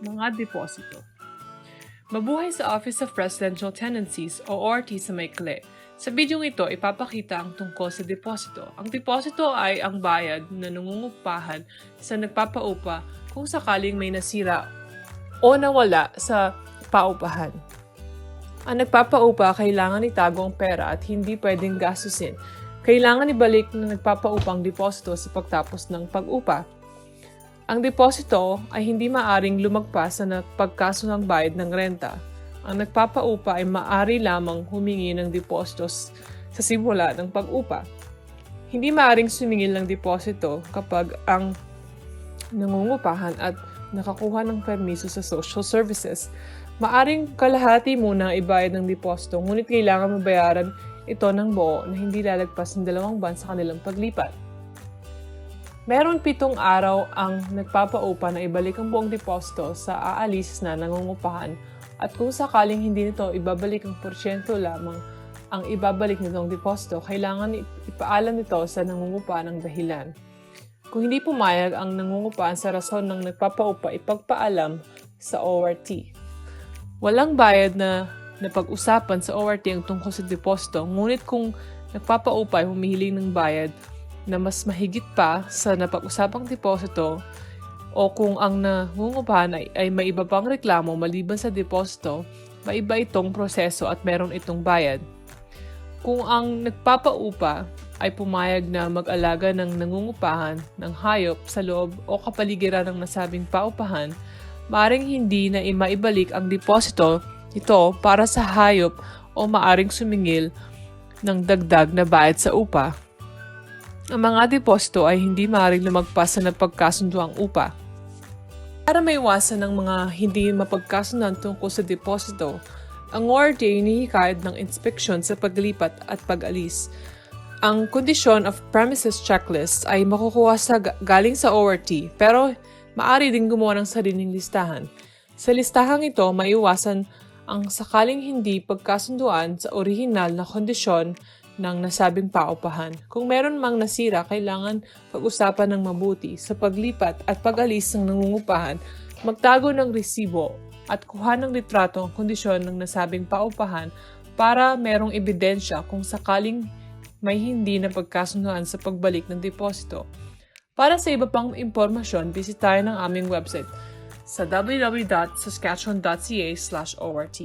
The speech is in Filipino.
Mga deposito. Mabuhay sa Office of Presidential Tenancies o ORT sa maikli. Sa bidyong ito, ipapakita ang tungkol sa deposito. Ang deposito ay ang bayad na nangungupahan sa nagpapaupa kung sakaling may nasira o nawala sa paupahan. Ang nagpapaupa kailangan itago ang pera at hindi pwedeng gastusin. Kailangan ibalik ng nagpapaupang deposito sa pagtapos ng pag-upa. Ang deposito ay hindi maaring lumagpas sa pagkaso ng bayad ng renta. Ang nagpapaupa ay maaari lamang humingi ng deposito sa simula ng pag-upa. Hindi maaring sumingil ng deposito kapag ang nangungupahan at nakakuha ng permiso sa social services. Maaring kalahati muna ibayad ng deposito, ngunit kailangan mabayaran ito ng buo na hindi lalagpas ng 2 buwan sa kanilang paglipat. Meron 7 araw ang nagpapaupa na ibalik ang buong deposito sa aalis na nangungupahan at kung sakaling hindi nito ibabalik ang porsyento lamang ang ibabalik nitong deposito, kailangan ipaalam nito sa nangungupahan ang dahilan. Kung hindi pumayag ang nangungupahan sa rason ng nagpapaupa, ipagpaalam sa ORT. Walang bayad na napag-usapan sa ORT ang tungkol sa deposito, ngunit kung nagpapaupa ay humihiling ng bayad na mas mahigit pa sa napag-usapang deposito o kung ang nangungupahan ay may iba pang reklamo maliban sa deposito, maiba itong proseso at meron itong bayad. Kung ang nagpapaupa ay pumayag na mag-alaga ng nangungupahan ng hayop sa loob o kapaligiran ng nasabing paupahan, maaring hindi na maibalik ang deposito ito para sa hayop o maaring sumingil ng dagdag na bayad sa upa. Ang mga deposito ay hindi maaaring lumagpas sa napagkasunduang upa. Para maiwasan ng mga hindi mapagkasunduan tungkol sa deposito, ang ORT ay hinihikayat ng inspeksyon sa paglipat at pag-alis. Ang Condition of Premises Checklist ay makukuha galing sa ORT, pero maaari din gumawa ng sariling listahan. Sa listahang ito, maiwasan ang sakaling hindi pagkasunduan sa orihinal na kondisyon ng nasabing paupahan. Kung meron mang nasira, kailangan pag-usapan ng mabuti. Sa paglipat at pag-alis ng nangungupahan, magtago ng resibo at kuha ng litrato ang kondisyon ng nasabing paupahan para merong ebidensya kung sakaling may hindi na pagkasunduan sa pagbalik ng deposito. Para sa iba pang impormasyon, bisitahin ang aming website sa www.saskatchewan.ca/ORT.